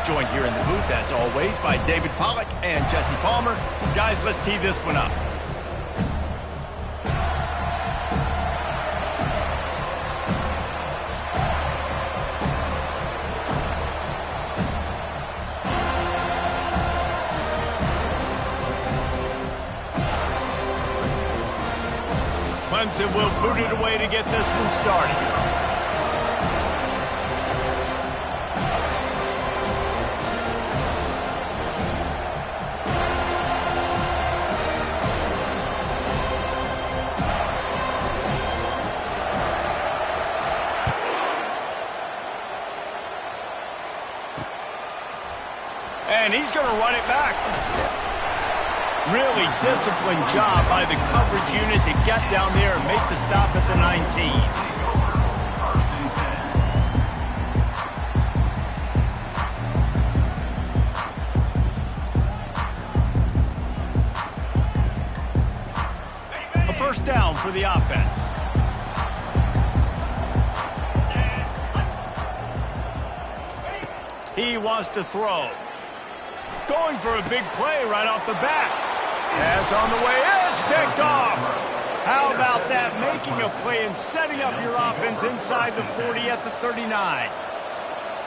joined here in the booth, as always, by David Pollack and Jesse Palmer. Guys, let's tee this one up. Clemson will boot it away to get this one started. And he's going to run it back. Really disciplined job by the coverage unit to get down there and make the stop at the 19. A first down for the offense. He wants to throw. Going for a big play right off the bat. Pass on the way. It's picked off. How about that? Making a play and setting up your offense inside the 40 at the 39.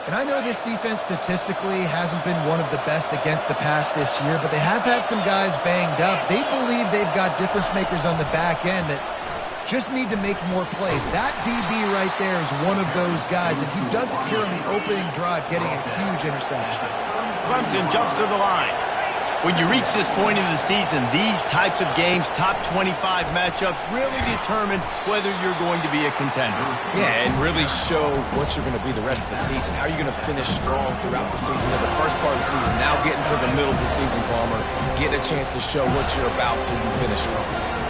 And I know this defense statistically hasn't been one of the best against the pass this year, but they have had some guys banged up. They believe they've got difference makers on the back end that just need to make more plays. That DB right there is one of those guys, and he does it here on the opening drive, getting a huge interception. Clemson jumps to the line. When you reach this point in the season, these types of games, top 25 matchups, really determine whether you're going to be a contender. Yeah, and really show what you're going to be the rest of the season. How are you going to finish strong throughout the season? In the first part of the season, now getting to the middle of the season, Palmer, getting a chance to show what you're about so you can finish strong.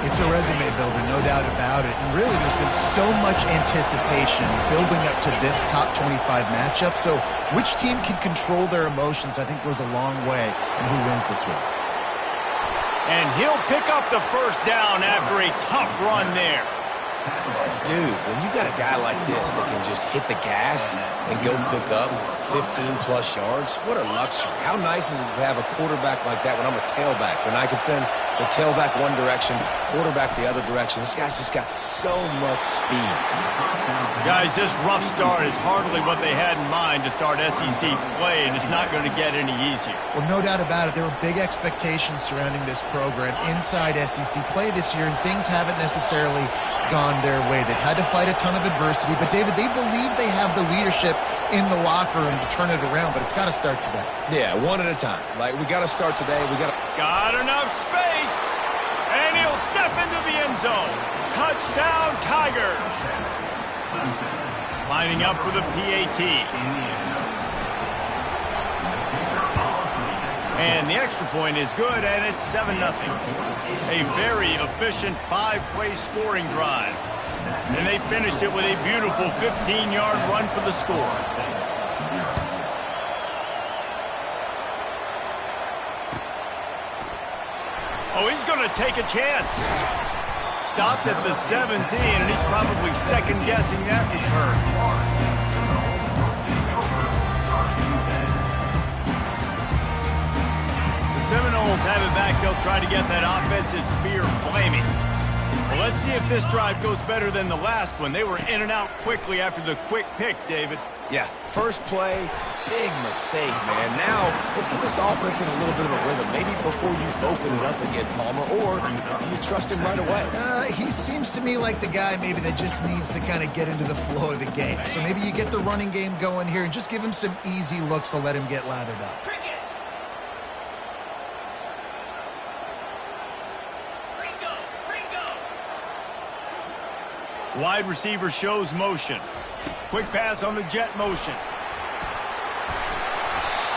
It's a resume builder, no doubt about it. And really, there's been so much anticipation building up to this top 25 matchup. So which team can control their emotions, I think, goes a long way in who wins this one. And he'll pick up the first down after a tough run there. Dude, when you got a guy like this that can just hit the gas and go pick up 15-plus yards, what a luxury. How nice is it to have a quarterback like that when I'm a tailback, when I can send the tailback one direction, quarterback the other direction. This guy's just got so much speed. Guys, this rough start is hardly what they had in mind to start SEC play, and it's not going to get any easier. Well, no doubt about it. There were big expectations surrounding this program inside SEC play this year, and things haven't necessarily gone their way. They've had to fight a ton of adversity, but David, they believe they have the leadership in the locker room to turn it around, but it's got to start today. Yeah, one at a time. Like, we got to start today. Got enough space, and he'll step into the end zone. Touchdown, Tigers. Lining up for the PAT. And the extra point is good, and it's 7-0. A very efficient 5-play scoring drive. And they finished it with a beautiful 15-yard run for the score. Oh, he's going to take a chance. Stopped at the 17, and he's probably second-guessing that return. The Seminoles have it back. They'll try to get that offensive spear flaming. Well, let's see if this drive goes better than the last one. They were in and out quickly after the quick pick, David. Yeah, first play, big mistake, man. Now, let's get this offense in a little bit of a rhythm. Maybe before you open it up again, Palmer, or do you trust him right away? He seems to me like the guy maybe that just needs to kind of get into the flow of the game. So maybe you get the running game going here and just give him some easy looks to let him get lathered up. Wide receiver shows motion. Quick pass on the jet motion.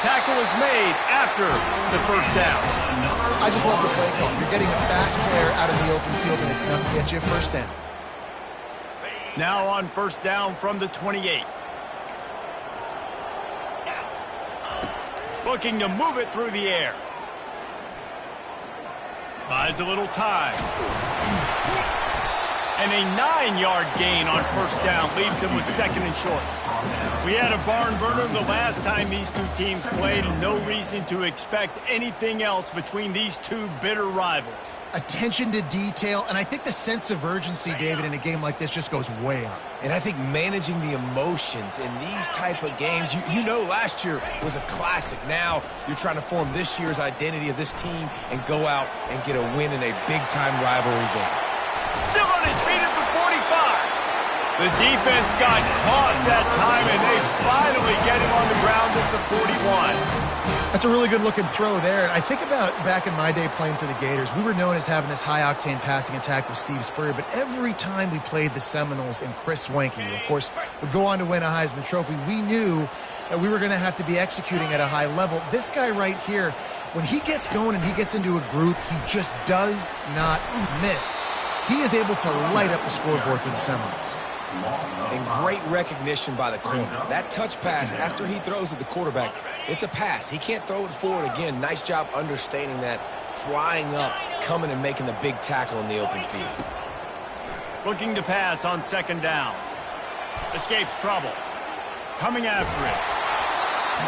Tackle is made after the first down. I just love the play call. You're getting a fast player out of the open field, and it's enough to get you a first down. Now on first down from the 28. Looking to move it through the air. Buys a little time. And a 9-yard gain on first down leaves him with second and short. We had a barn burner the last time these two teams played, and no reason to expect anything else between these two bitter rivals. Attention to detail, and I think the sense of urgency, David, in a game like this just goes way up. And I think managing the emotions in these type of games, you know last year was a classic. Now you're trying to form this year's identity of this team and go out and get a win in a big-time rivalry game. Still on his feet at the 45. The defense got caught that time, and they finally get him on the ground at the 41. That's a really good-looking throw there. And I think about back in my day playing for the Gators, we were known as having this high-octane passing attack with Steve Spurrier, but every time we played the Seminoles and Chris Wenke, who, of course, would go on to win a Heisman Trophy, we knew that we were going to have to be executing at a high level. This guy right here, when he gets going and he gets into a groove, he just does not miss. He is able to light up the scoreboard for the Seminoles. And great recognition by the corner. That touch pass after he throws at the quarterback, it's a pass. He can't throw it forward again. Nice job understanding that, flying up, coming and making the big tackle in the open field. Looking to pass on second down. Escapes trouble. Coming after it.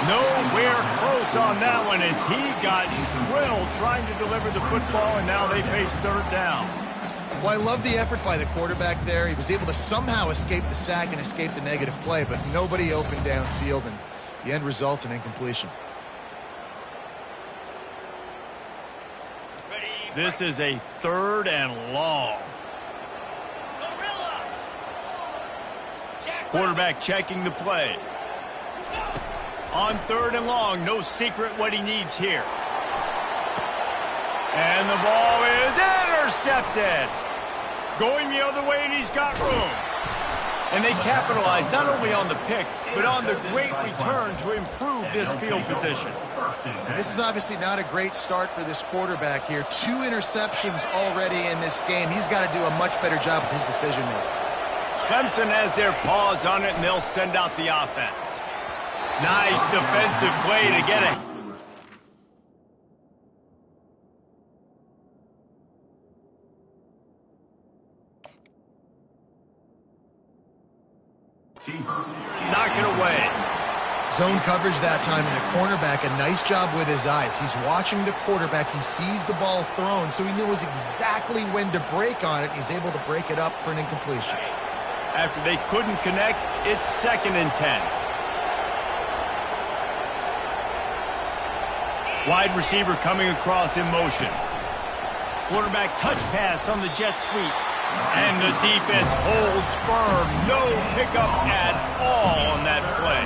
Nowhere close on that one as he got drilled trying to deliver the football, and now they face third down. Well, I love the effort by the quarterback there. He was able to somehow escape the sack and escape the negative play, but nobody open downfield, and the end results in incompletion. This is a third and long. Quarterback checking the play. On third and long, no secret what he needs here. And the ball is intercepted. Going the other way, and he's got room. And they capitalized not only on the pick, but on the great return to improve this field position. This is obviously not a great start for this quarterback here. 2 interceptions already in this game. He's got to do a much better job with his decision-making. Clemson has their paws on it, and they'll send out the offense. Nice defensive play to get it. Knock it away. Zone coverage that time, and the cornerback, a nice job with his eyes. He's watching the quarterback. He sees the ball thrown, so he knows exactly when to break on it. He's able to break it up for an incompletion. After they couldn't connect, it's second and 10. Wide receiver coming across in motion. Quarterback touch pass on the jet sweep. And the defense holds firm. No pickup at all on that play.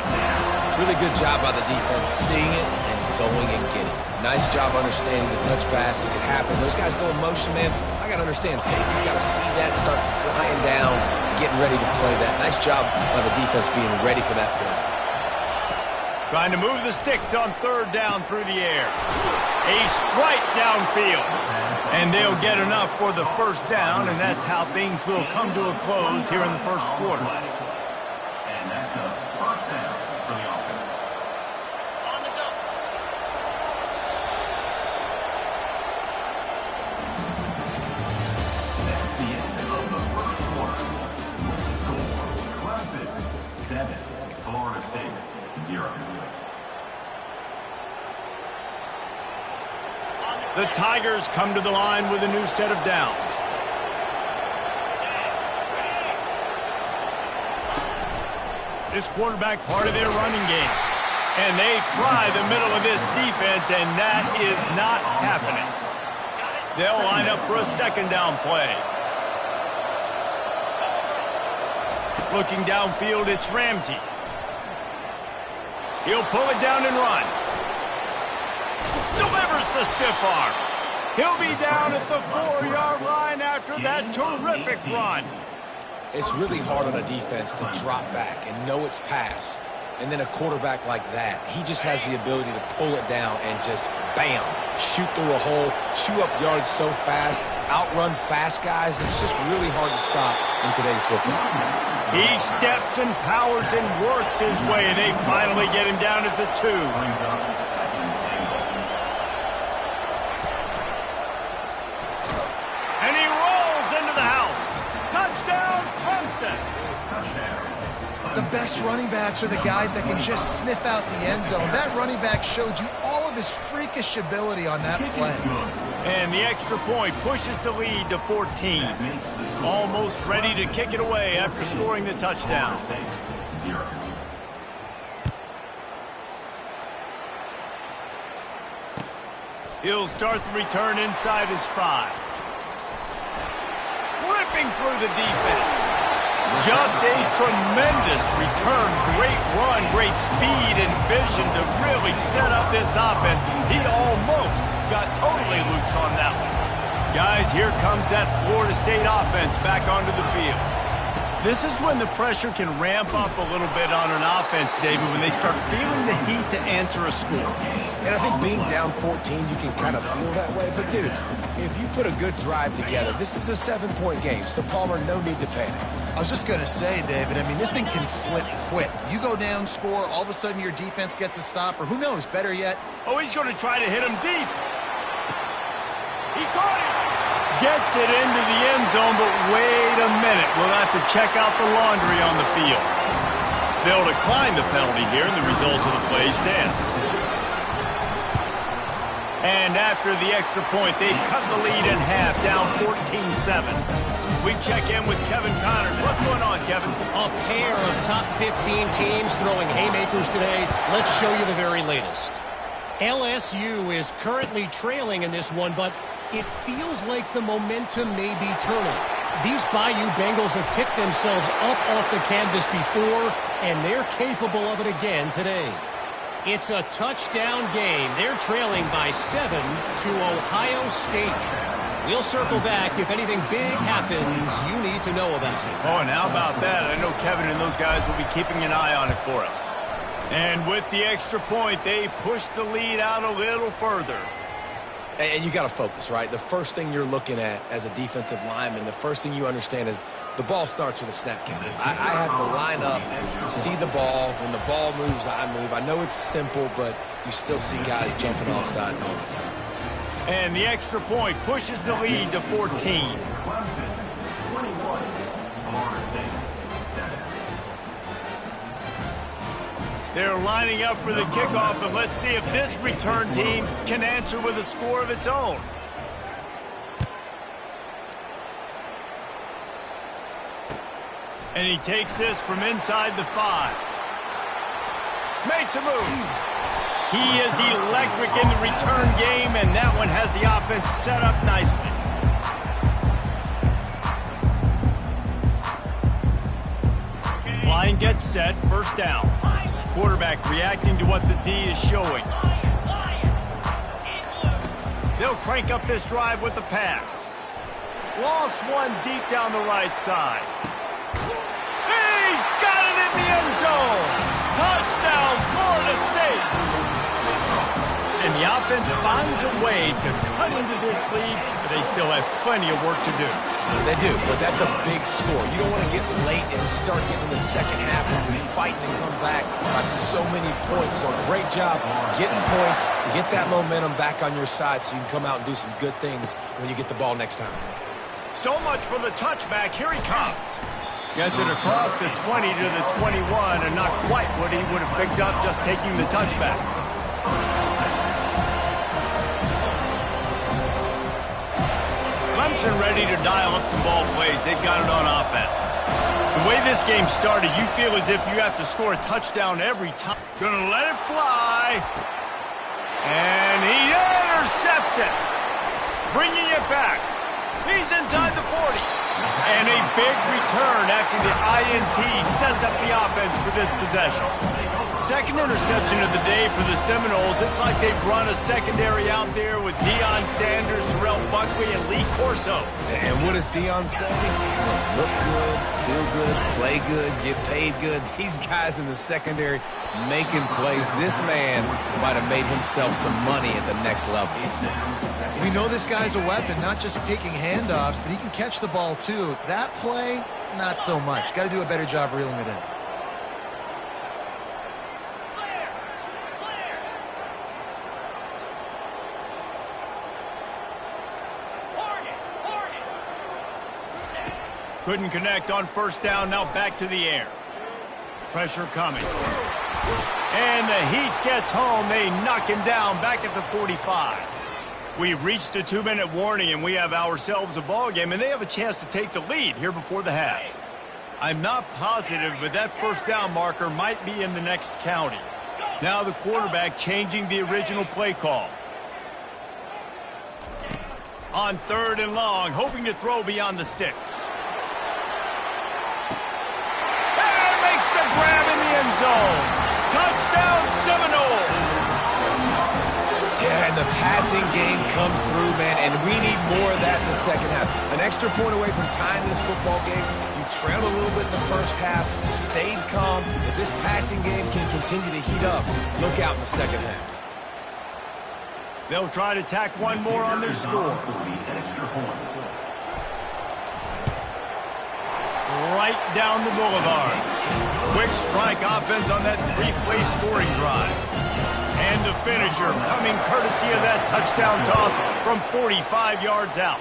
Really good job by the defense, seeing it and going and getting it. Nice job understanding the touch pass. It could happen. Those guys go in motion, man. I got to understand, safety's got to see that, start flying down, getting ready to play that. Nice job by the defense being ready for that play. Trying to move the sticks on third down through the air. A strike downfield. And they'll get enough for the first down, and that's how things will come to a close here in the first quarter. And that's a first down for the offense. On the jump. That's the end of the first quarter. Score, Clemson 7, Florida State 0. The Tigers come to the line with a new set of downs. This quarterback part of their running game. And they try the middle of this defense, and that is not happening. They'll line up for a second down play. Looking downfield, it's Ramsey. He'll pull it down and run. Delivers the stiff arm. He'll be down at the 4-yard line after that terrific run. It's really hard on a defense to drop back and know it's pass. And then a quarterback like that, he just has the ability to pull it down and just, bam, shoot through a hole, chew up yards so fast, outrun fast guys. It's just really hard to stop in today's football. He steps and powers and works his way. They finally get him down at the 2. And he rolls into the house. Touchdown! best running backs are the guys that can just sniff out the end zone. That running back showed you all of his freakish ability on that play. And the extra point pushes the lead to 14. Almost ready to kick it away after scoring the touchdown. 0. He'll start the return inside his 5. Ripping through the defense. Just a tremendous return. Great run, great speed and vision to really set up this offense. He almost got totally loose on that one. Guys, here comes that Florida State offense back onto the field. This is when the pressure can ramp up a little bit on an offense, David, when they start feeling the heat to answer a score. And I think being down 14, you can kind of feel that way. But, dude, if you put a good drive together, this is a 7-point game. So, Palmer, no need to panic. I was just going to say, David, I mean, this thing can flip quick. You go down, score, all of a sudden your defense gets a stop, or who knows, better yet. Oh, he's going to try to hit him deep. He caught it. Gets it into the end zone, but wait a minute. We'll have to check out the laundry on the field. They'll decline the penalty here, and the result of the play stands. And after the extra point, they cut the lead in half, down 14-7. We check in with Kevin Connors. What's going on, Kevin? A pair of top 15 teams throwing haymakers today. Let's show you the very latest. LSU is currently trailing in this one, but it feels like the momentum may be turning. These Bayou Bengals have picked themselves up off the canvas before, and they're capable of it again today. It's a touchdown game. They're trailing by 7 to Ohio State. We'll circle back if anything big happens you need to know about. Oh, and how about that? I know Kevin and those guys will be keeping an eye on it for us. And with the extra point, they push the lead out a little further. And you got to focus, right? The first thing you're looking at as a defensive lineman, the first thing you understand is the ball starts with a snap count. I have to line up, see the ball. When the ball moves, I move. I know it's simple, but you still see guys jumping off sides all the time. And the extra point pushes the lead to 14. Clemson, 21. Florida State, 7. They're lining up for the kickoff, and let's see if this return team can answer with a score of its own. And he takes this from inside the 5. Makes a move. He is electric in the return game, and that one has the offense set up nicely. Line gets set, first down. Quarterback reacting to what the D is showing. They'll crank up this drive with the pass. Lost one deep down the right side. He's got it in the end zone. Touchdown, Florida State. And the offense finds a way to cut into this lead, but they still have plenty of work to do. They do, but that's a big score. You don't want to get late and start getting the second half and be fighting and come back by so many points. So great job getting points, get that momentum back on your side so you can come out and do some good things when you get the ball next time. So much for the touchback. Here he comes. Gets it across the 20 to the 21, and not quite what he would have picked up just taking the touchback. Clemson ready to dial up some ball plays. They've got it on offense. The way this game started, you feel as if you have to score a touchdown every time. Gonna let it fly. And he intercepts it. Bringing it back. He's inside the 40. And a big return after the INT sets up the offense for this possession. Second interception of the day for the Seminoles. It's like they've run a secondary out there with Deion Sanders, Terrell Buckley, and Lee Corso. And what does Deion say? Look good, feel good, play good, get paid good. These guys in the secondary making plays. This man might have made himself some money at the next level. We know this guy's a weapon, not just taking handoffs, but he can catch the ball too. That play, not so much. Got to do a better job reeling it in. Couldn't connect on first down, now back to the air. Pressure coming. And the Heat gets home. They knock him down back at the 45. We've reached the 2-minute warning, and we have ourselves a ball game, and they have a chance to take the lead here before the half. I'm not positive, but that first down marker might be in the next county. Now the quarterback changing the original play call. On 3rd and long, hoping to throw beyond the sticks. And makes the grab in the end zone. Touchdown Seminoles. Yeah, and the passing game comes through, man, and we need more of that in the second half. An extra point away from tying this football game. You trailed a little bit in the first half, stayed calm. If this passing game can continue to heat up, look out in the second half. They'll try to tack one more on their score. Right down the boulevard. Quick strike offense on that 3-play scoring drive. And the finisher coming courtesy of that touchdown toss from 45 yards out.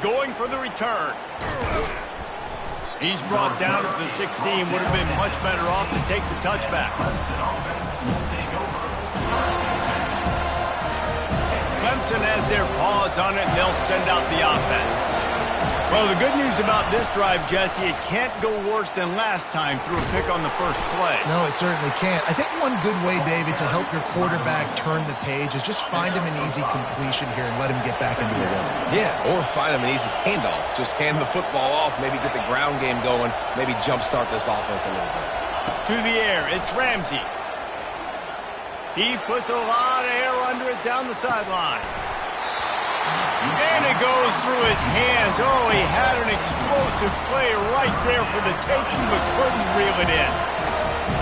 Going for the return. He's brought down at the 16. Would have been much better off to take the touchback. Clemson has their paws on it, and they'll send out the offense. Well, the good news about this drive, Jesse, it can't go worse than last time through a pick on the first play. No, it certainly can't. I think one good way, David, to help your quarterback turn the page is just find him an easy completion here and let him get back into the rhythm. Yeah, or find him an easy handoff. Just hand the football off, maybe get the ground game going, maybe jumpstart this offense a little bit. To the air, it's Ramsey. He puts a lot of air under it down the sideline. And it goes through his hands. Oh, he had an explosive play right there for the taking, but couldn't reel it in.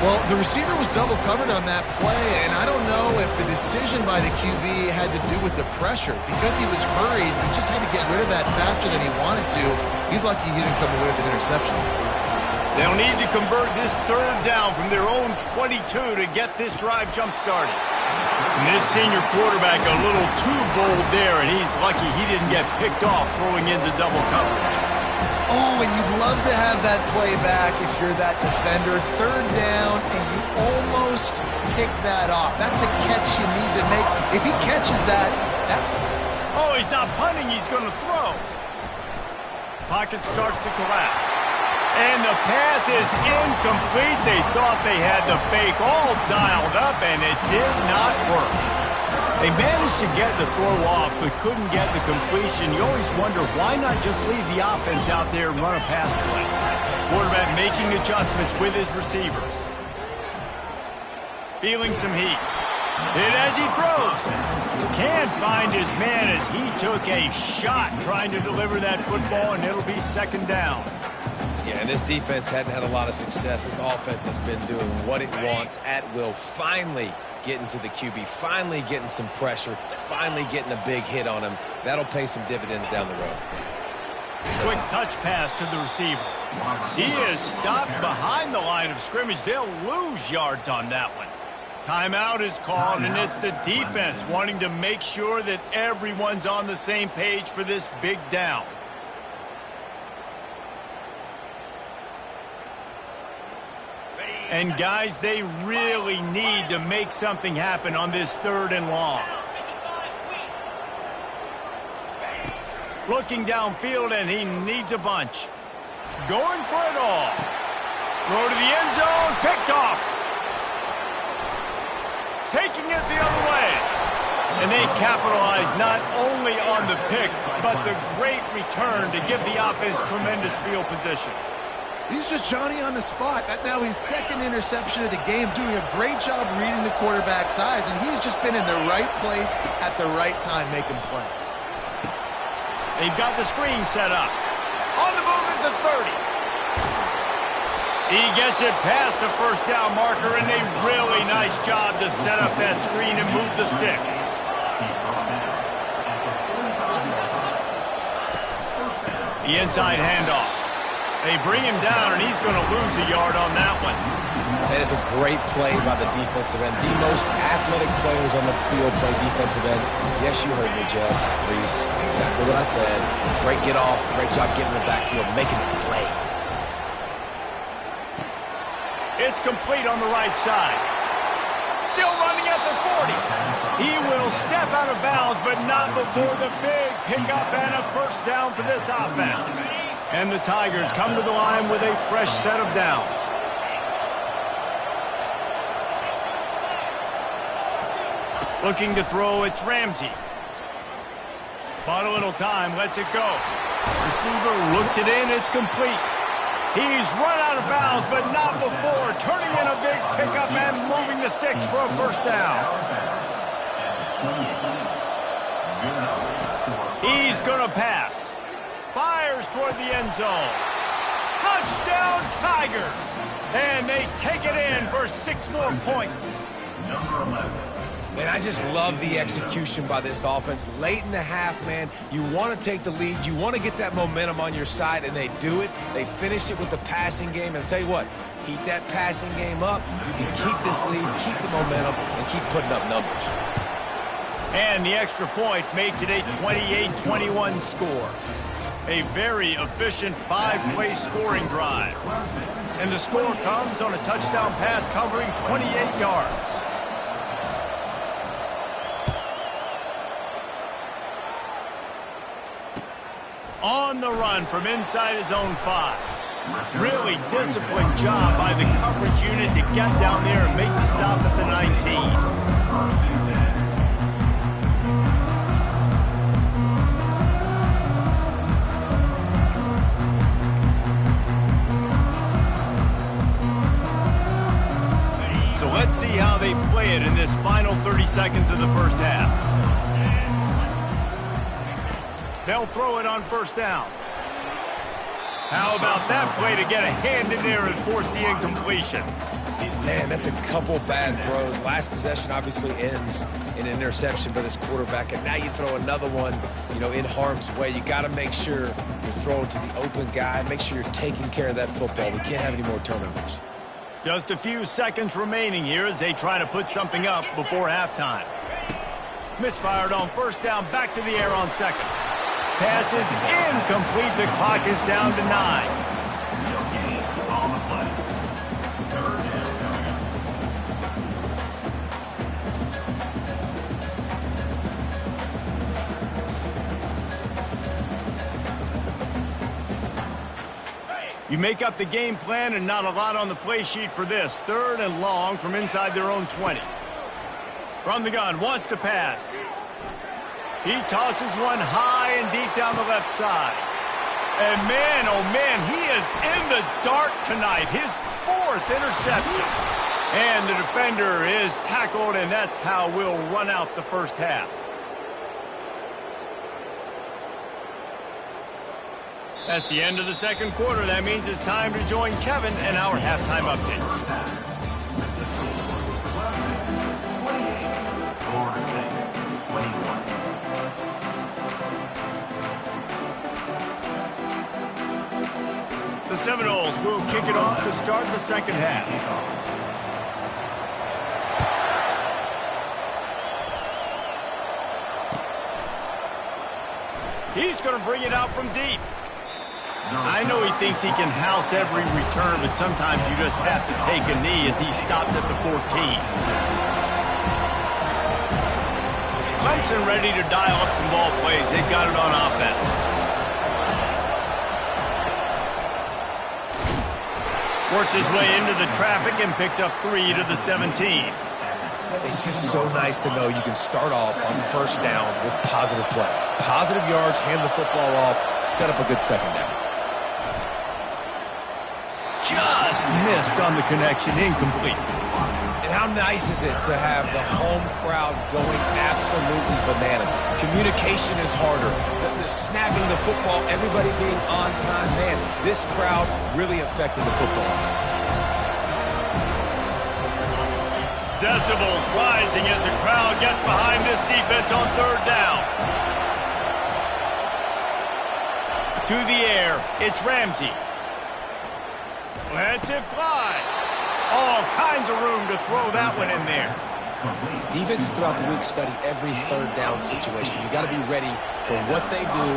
Well, the receiver was double covered on that play, and I don't know if the decision by the QB had to do with the pressure. Because he was hurried, he just had to get rid of that faster than he wanted to. He's lucky he didn't come away with an interception. They'll need to convert this 3rd down from their own 22 to get this drive jump-started. And this senior quarterback a little too bold there, and he's lucky he didn't get picked off throwing into double coverage. Oh, and you'd love to have that play back if you're that defender. 3rd down, and you almost pick that off. That's a catch you need to make. If he catches that... Oh, he's not punting. He's going to throw. Pocket starts to collapse. And the pass is incomplete. They thought they had the fake all dialed up, and it did not work. They managed to get the throw off, but couldn't get the completion. You always wonder, why not just leave the offense out there and run a pass play? Quarterback making adjustments with his receivers. Feeling some heat. Hit as he throws. Can't find his man as he took a shot trying to deliver that football, and it'll be 2nd down. Yeah, and this defense hadn't had a lot of success. This offense has been doing what it wants at will. Finally getting to the QB, finally getting some pressure, finally getting a big hit on him. That'll pay some dividends down the road. Quick touch pass to the receiver. He is stopped behind the line of scrimmage. They'll lose yards on that one. Timeout is called, and it's the defense wanting to make sure that everyone's on the same page for this big down. And, guys, they really need to make something happen on this 3rd and long. Looking downfield, and he needs a bunch. Going for it all. Throw to the end zone. Picked off. Taking it the other way. And they capitalize not only on the pick, but the great return to give the offense tremendous field position. He's just Johnny on the spot. Now his 2nd interception of the game, doing a great job reading the quarterback's eyes, and he's just been in the right place at the right time making plays. They've got the screen set up. On the move at the 30. He gets it past the 1st down marker, and a really nice job to set up that screen and move the sticks. The inside handoff. They bring him down, and he's going to lose a yard on that one. That is a great play by the defensive end. The most athletic players on the field play defensive end. Yes, you heard me, Jess, Reese. Exactly what I said. Great get off. Great job getting in the backfield, making the play. It's complete on the right side. Still running at the 40. He will step out of bounds, but not before the big pickup and a first down for this offense. And the Tigers come to the line with a fresh set of downs. Looking to throw, it's Ramsey. Bought a little time, lets it go. Receiver looks it in, it's complete. He's run out of bounds, but not before turning in a big pickup and moving the sticks for a first down. He's going to pass. Fires toward the end zone. Touchdown, Tigers! And they take it in for 6 more points. Number 11. Man, I just love the execution by this offense. Late in the half, man, you want to take the lead. You want to get that momentum on your side, and they do it. They finish it with the passing game. And I'll tell you what, keep that passing game up. You can keep this lead, keep the momentum, and keep putting up numbers. And the extra point makes it a 28-21 score. A very efficient 5-play scoring drive. And the score comes on a touchdown pass covering 28 yards. On the run from inside his own 5. Really disciplined job by the coverage unit to get down there and make the stop at the 19. So let's see how they play it in this final 30 seconds of the first half. They'll throw it on first down. How about that play to get a hand in there and force the incompletion? Man, that's a couple bad throws. Last possession obviously ends in an interception by this quarterback, and now you throw another one, in harm's way. You got to make sure you're throwing to the open guy. Make sure you're taking care of that football. We can't have any more turnovers. Just a few seconds remaining here as they try to put something up before halftime. Misfired on first down, back to the air on second. Pass is incomplete. The clock is down to 9. No gain on the play. Third You make up the game plan and not a lot on the play sheet for this. 3rd and long from inside their own 20. From the gun, wants to pass. He tosses one high and deep down the left side. And man, oh man, he is in the dark tonight. His 4th interception. And the defender is tackled, and that's how we'll run out the first half. That's the end of the second quarter. That means it's time to join Kevin and our halftime update. The Seminoles will kick it off to start the second half. He's going to bring it out from deep. I know he thinks he can house every return, but sometimes you just have to take a knee as he stopped at the 14. Clemson ready to dial up some ball plays. They've got it on offense. Works his way into the traffic and picks up 3 to the 17. It's just so nice to know you can start off on first down with positive plays. Positive yards, hand the football off, set up a good second down. Just missed on the connection, incomplete. And how nice is it to have the home crowd going absolutely bananas? Communication is harder. The snapping the football, everybody being on time. Man, this crowd really affected the football. Decibels rising as the crowd gets behind this defense on third down. To the air, it's Ramsey. Lets it fly. All kinds of room to throw that one in there. Defenses throughout the week study every third down situation. You got to be ready for what they do,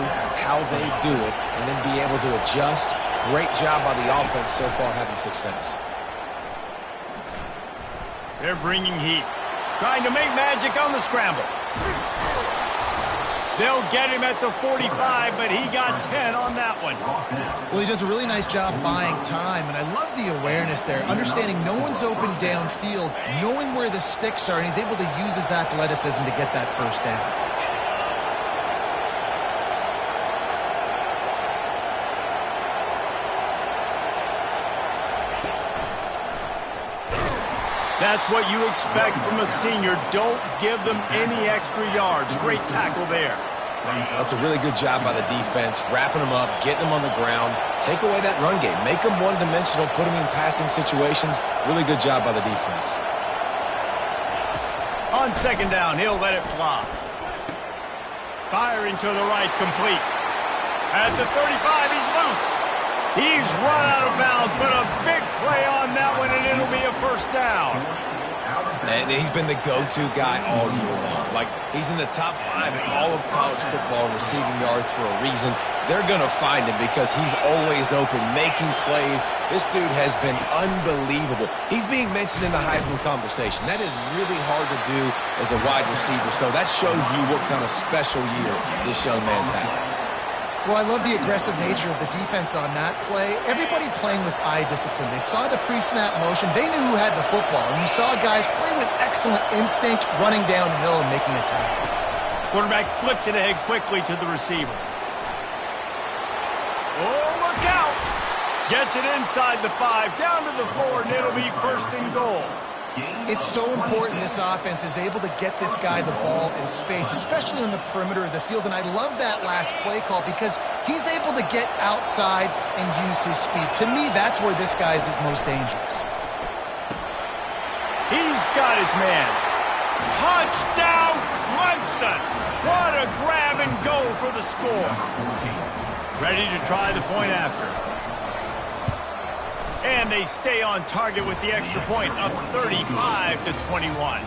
how they do it, and then be able to adjust. Great job by the offense so far having success. They're bringing heat. Trying to make magic on the scramble. They'll get him at the 45, but he got 10 on that one. Well, he does a really nice job buying time, and I love the awareness there, understanding no one's open downfield, knowing where the sticks are, and he's able to use his athleticism to get that first down. That's what you expect from a senior. Don't give them any extra yards. Great tackle there. That's a really good job by the defense, wrapping them up, getting them on the ground. Take away that run game. Make them one-dimensional, put them in passing situations. Really good job by the defense. On second down, he'll let it fly. Firing to the right, complete. At the 35, he's loose. He's run out of bounds, but a big play on that one, and it'll be a first down. And he's been the go-to guy all year long. Like, he's in the top 5 in all of college football in receiving yards for a reason. They're going to find him because he's always open, making plays. This dude has been unbelievable. He's being mentioned in the Heisman conversation. That is really hard to do as a wide receiver, so that shows you what kind of special year this young man's having. Well, I love the aggressive nature of the defense on that play. Everybody playing with eye discipline. They saw the pre-snap motion. They knew who had the football. And you saw guys play with excellent instinct, running downhill and making a tackle. Quarterback flips it ahead quickly to the receiver. Oh, look out! Gets it inside the 5, down to the 4, and it'll be first and goal. It's so important this offense is able to get this guy the ball in space, especially on the perimeter of the field. And I love that last play call because he's able to get outside and use his speed. To me, that's where this guy is his most dangerous. He's got his man. Touchdown, Clemson! What a grab and go for the score. Ready to try the point after. And they stay on target with the extra point of 35-21.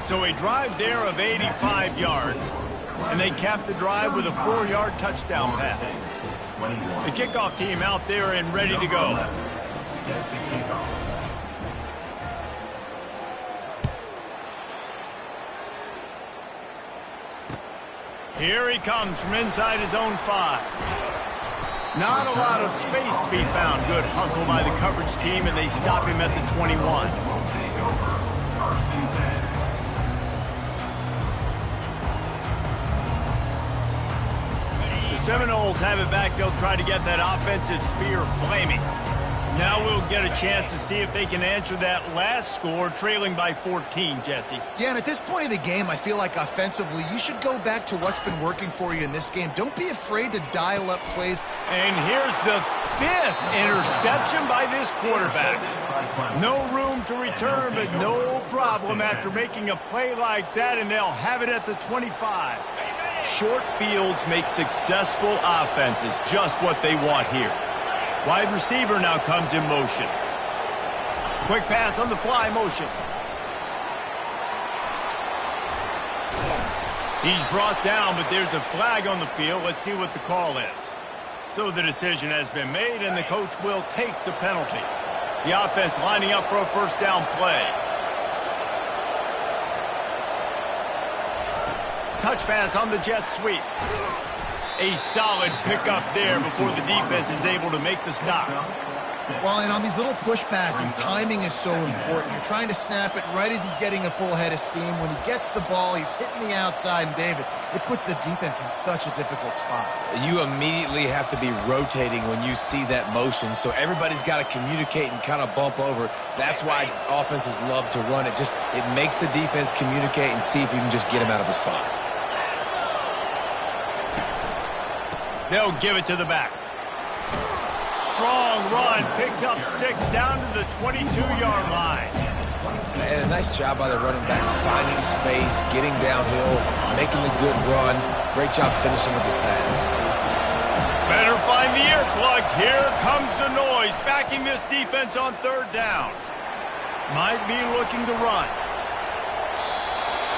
So a drive there of 85 yards. And they cap the drive with a 4-yard touchdown pass. The kickoff team out there and ready to go. Here he comes from inside his own 5. Not a lot of space to be found. Good hustle by the coverage team, and they stop him at the 21. The Seminoles have it back. They'll try to get that offensive spear flaming. Now we'll get a chance to see if they can answer that last score, trailing by 14, Jesse. Yeah, and at this point of the game, I feel like offensively, you should go back to what's been working for you in this game. Don't be afraid to dial up plays. And here's the 5th interception by this quarterback. No room to return, but no problem after making a play like that, and they'll have it at the 25. Short fields make successful offenses just what they want here. Wide receiver now comes in motion. Quick pass on the fly motion. He's brought down, but there's a flag on the field. Let's see what the call is. So the decision has been made, and the coach will take the penalty. The offense lining up for a first down play. Touch pass on the jet sweep. A solid pickup there before the defense is able to make the stop. Well, and on these little push passes, timing is so important. You're trying to snap it right as he's getting a full head of steam. When he gets the ball, he's hitting the outside, and David, it puts the defense in such a difficult spot. You immediately have to be rotating when you see that motion, so everybody's got to communicate and kind of bump over. That's why offenses love to run it. It makes the defense communicate and see if you can just get him out of the spot. They'll give it to the back. Strong run, picks up 6 down to the 22-yard line. And a nice job by the running back, finding space, getting downhill, making the good run. Great job finishing with his pads. Better find the earplugs. Here comes the noise, backing this defense on 3rd down. Might be looking to run.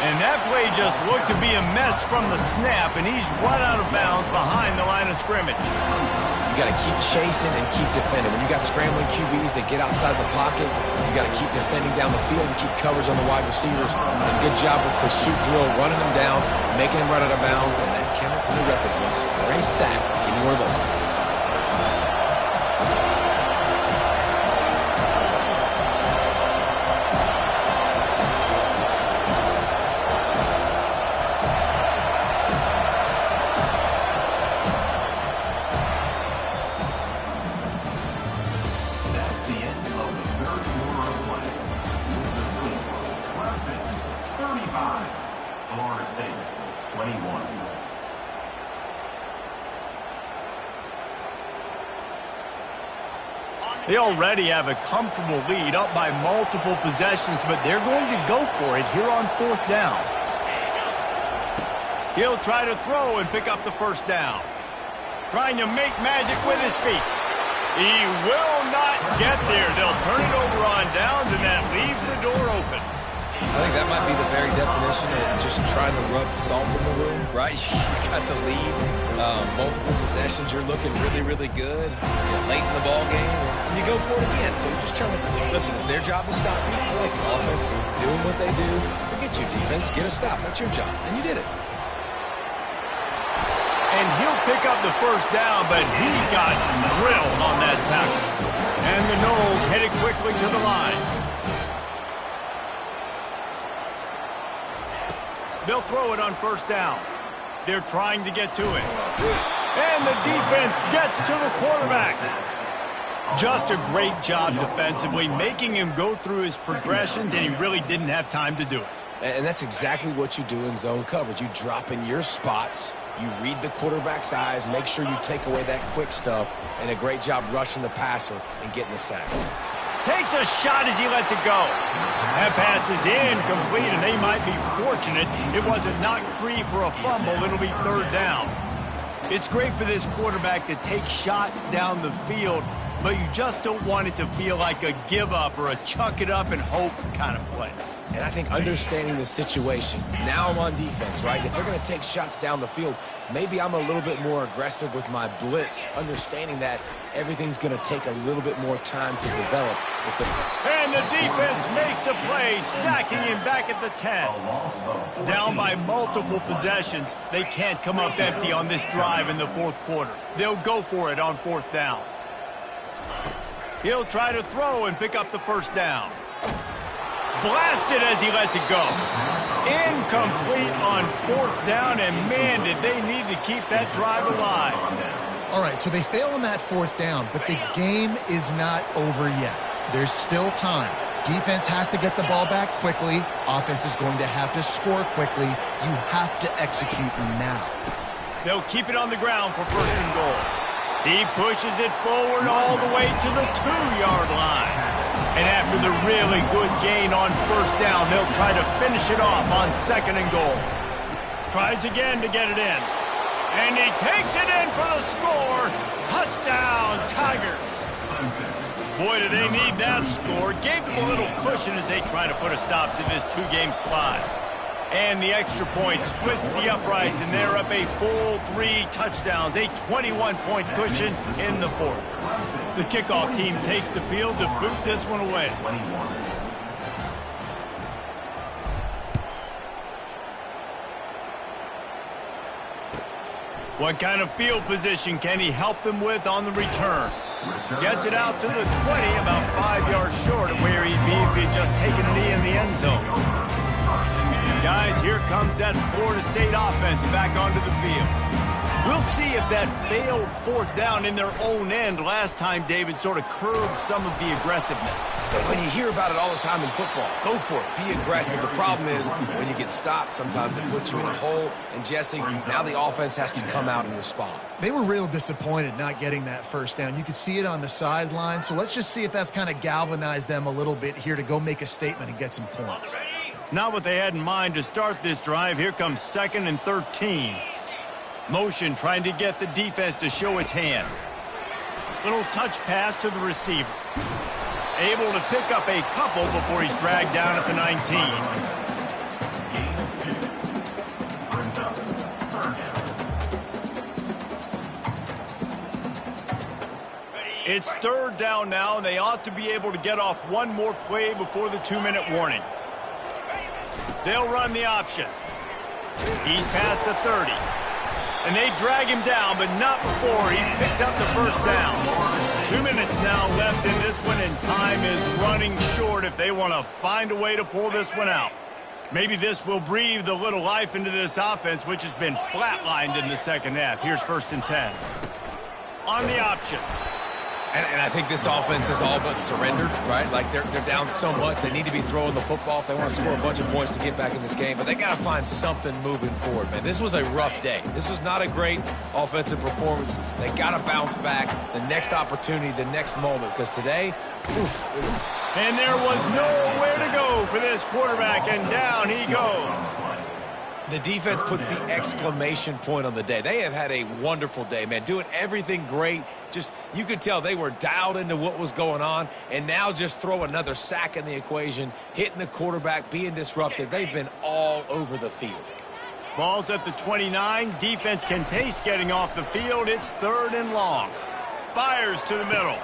And that play just looked to be a mess from the snap, and he's run out of bounds behind the line of scrimmage. You got to keep chasing and keep defending. When you got scrambling QBs that get outside the pocket, you got to keep defending down the field and keep coverage on the wide receivers. And good job with pursuit drill, running them down, making them run out of bounds, and that counts in the record books for a sack. Give me one of those, please. Florida State, 21. They already have a comfortable lead, up by multiple possessions, but they're going to go for it here on 4th down. He'll try to throw and pick up the first down. Trying to make magic with his feet. He will not get there. They'll turn it over on downs, and that leaves the door open. I think that might be the very definition of just trying to rub salt in the wound, right? You got the lead, multiple possessions, you're looking really, really good. You're late in the ball game, and you go for it again. So you're just trying to, listen, it's their job to stop you. I like the offense doing what they do. Forget your defense, get a stop. That's your job, and you did it. And he'll pick up the first down, but he got drilled on that tackle. And the Noles headed quickly to the line. They'll throw it on first down. They're trying to get to it. And the defense gets to the quarterback. Just a great job defensively, making him go through his progressions, and he really didn't have time to do it. And that's exactly what you do in zone coverage. You drop in your spots, you read the quarterback's eyes, make sure you take away that quick stuff, and a great job rushing the passer and getting the sack. Takes a shot as he lets it go. That pass is incomplete, and they might be fortunate it wasn't knocked free for a fumble. It'll be 3rd down. It's great for this quarterback to take shots down the field, but you just don't want it to feel like a give-up or a chuck-it-up and hope kind of play. And I think understanding the situation, now I'm on defense, right? If they're going to take shots down the field, maybe I'm a little bit more aggressive with my blitz, understanding that everything's going to take a little bit more time to develop. And the defense makes a play, sacking him back at the 10. Down by multiple possessions, they can't come up empty on this drive in the 4th quarter. They'll go for it on 4th down. He'll try to throw and pick up the first down. Blasted as he lets it go. Incomplete on 4th down, and man, did they need to keep that drive alive. All right, so they fail on that 4th down, but the game is not over yet. There's still time. Defense has to get the ball back quickly. Offense is going to have to score quickly. You have to execute now. They'll keep it on the ground for 1st and goal. He pushes it forward all the way to the 2-yard line. And after the really good gain on 1st down, they'll try to finish it off on 2nd and goal. Tries again to get it in. And he takes it in for the score. Touchdown, Tigers. Boy, do they need that score. Gave them a little cushion as they try to put a stop to this 2-game slide. And the extra point splits the uprights, and they're up a full 3 touchdowns, a 21-point cushion in the 4th. The kickoff team takes the field to boot this one away. What kind of field position can he help them with on the return? Gets it out to the 20, about 5 yards short of where he'd be if he'd just taken a knee in the end zone. Guys, here comes that Florida State offense back onto the field. We'll see if that failed 4th down in their own end last time, David, sort of curbed some of the aggressiveness. When you hear about it all the time in football, go for it. Be aggressive. The problem is when you get stopped, sometimes it puts you in a hole. And, Jesse, now the offense has to come out and respond. They were real disappointed not getting that 1st down. You could see it on the sideline. So let's just see if that's kind of galvanized them a little bit here to go make a statement and get some points. Not what they had in mind to start this drive. Here comes 2nd and 13. Motion trying to get the defense to show its hand. Little touch pass to the receiver. Able to pick up a couple before he's dragged down at the 19. It's third down now, and they ought to be able to get off one more play before the 2-minute warning. They'll run the option. He's past the 30. And they drag him down, but not before he picks up the first down. 2 minutes now left in this one, and time is running short if they want to find a way to pull this one out. Maybe this will breathe a little life into this offense, which has been flatlined in the second half. Here's 1st and 10. On the option. And I think this offense is all but surrendered, right? Like, they're down so much. They need to be throwing the football if they want to score a bunch of points to get back in this game. But they got to find something moving forward, man. This was a rough day. This was not a great offensive performance. They got to bounce back the next opportunity, the next moment. Because today, oof. And there was nowhere to go for this quarterback, and down he goes. The defense puts the exclamation point on the day. They have had a wonderful day, man, doing everything great. Just, you could tell they were dialed into what was going on, and now just throw another sack in the equation, hitting the quarterback, being disruptive. They've been all over the field. Ball's at the 29. Defense can taste getting off the field. It's 3rd and long. Fires to the middle.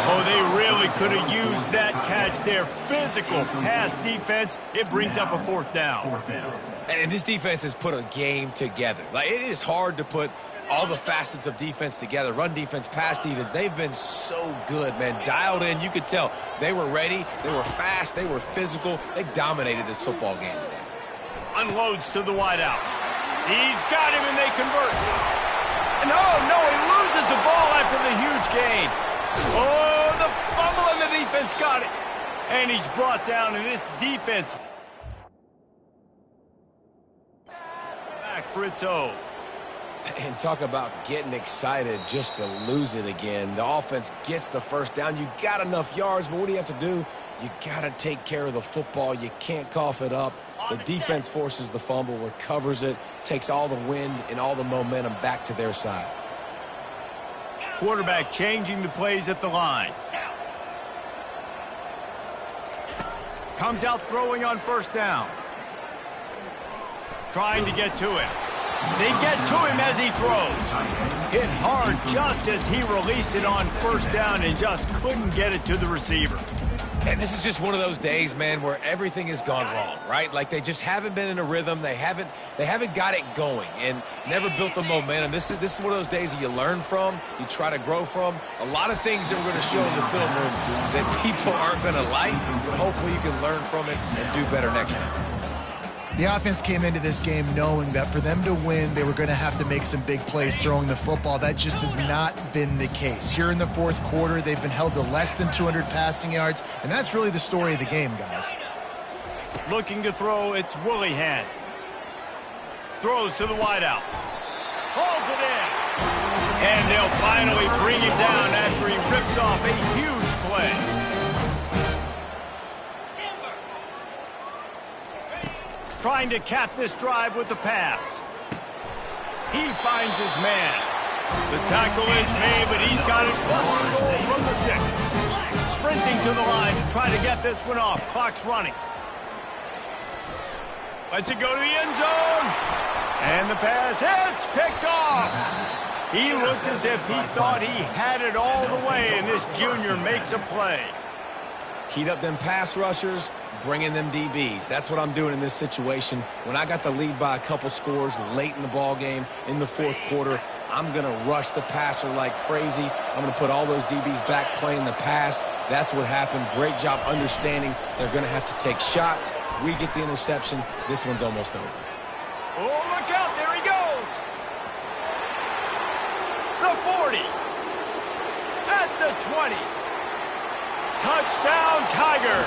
Oh, they really could have used that catch there. Physical pass defense. It brings up a 4th down. And this defense has put a game together. Like, it is hard to put all the facets of defense together. Run defense, pass defense. They've been so good, man. Dialed in. You could tell they were ready. They were fast. They were physical. They dominated this football game today. Unloads to the wideout. He's got him, and they convert. No, he loses the ball after the huge gain. Oh, the fumble, and the defense got it. And he's brought down, and this defense back for its own. And talk about getting excited just to lose it again. The offense gets the first down. You got enough yards, but what do you have to do? You got to take care of the football. You can't cough it up. The defense forces the fumble, recovers it, takes all the wind and all the momentum back to their side. Quarterback changing the plays at the line. Comes out throwing on 1st down. Trying to get to him. They get to him as he throws. Hit hard just as he released it on 1st down and just couldn't get it to the receiver. And this is just one of those days, man, where everything has gone wrong, right? Like, they just haven't been in a rhythm. They haven't got it going and never built the momentum. This is one of those days that you learn from, you try to grow from. A lot of things that we're going to show in the film room that people aren't going to like, but hopefully you can learn from it and do better next time. The offense came into this game knowing that for them to win, they were going to have to make some big plays throwing the football. That just has not been the case. Here in the 4th quarter, they've been held to less than 200 passing yards, and that's really the story of the game, guys. Looking to throw, it's Willihan. Throws to the wideout. Hauls it in. And they'll finally bring him down after he rips off a huge play. Trying to cap this drive with the pass. He finds his man. The tackle is made, but he's got it busted goal from the 6. Sprinting to the line to try to get this one off. Clock's running. Lets it go to the end zone. And the pass hits, picked off. He looked as if he thought he had it all the way, and this junior makes a play. Heat up them pass rushers, bring in them DBs. That's what I'm doing in this situation. When I got the lead by a couple scores late in the ball game in the 4th quarter, I'm going to rush the passer like crazy. I'm going to put all those DBs back playing the pass. That's what happened. Great job understanding they're going to have to take shots. We get the interception. This one's almost over. Oh, look out. There he goes. The 40. At the 20. Touchdown, Tigers.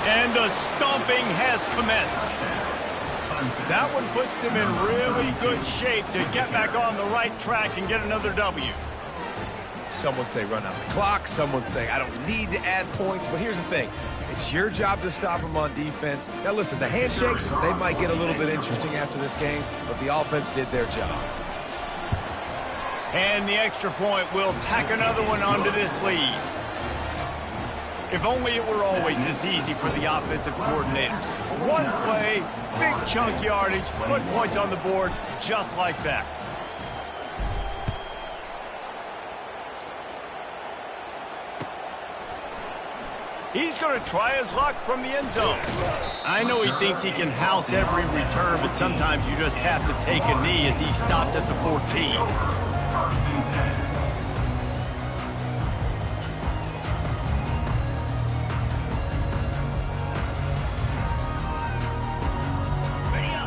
And the stomping has commenced. That one puts them in really good shape to get back on the right track and get another W. Some would say run out the clock. Some would say I don't need to add points. But here's the thing. It's your job to stop them on defense. Now, listen, the handshakes, they might get a little bit interesting after this game, but the offense did their job. And the extra point will tack another one onto this lead. If only it were always this easy for the offensive coordinators. One play, big chunk yardage, put points on the board just like that. going to try his luck from the end zone. I know he thinks he can house every return, but sometimes you just have to take a knee as he stopped at the 14.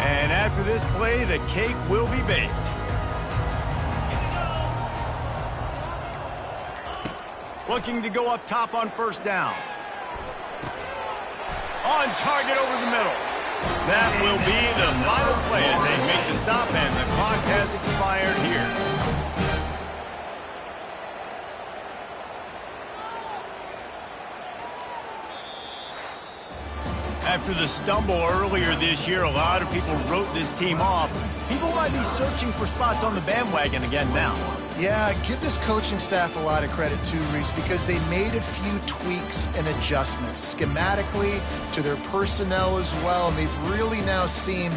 And after this play, the cake will be baked. Looking to go up top on first down. On target over the middle. That will be the final play as they make the stop, and the clock has expired here. After the stumble earlier this year, a lot of people wrote this team off. People might be searching for spots on the bandwagon again now. Yeah, give this coaching staff a lot of credit too, Reese, because they made a few tweaks and adjustments schematically to their personnel as well, and they've really now seemed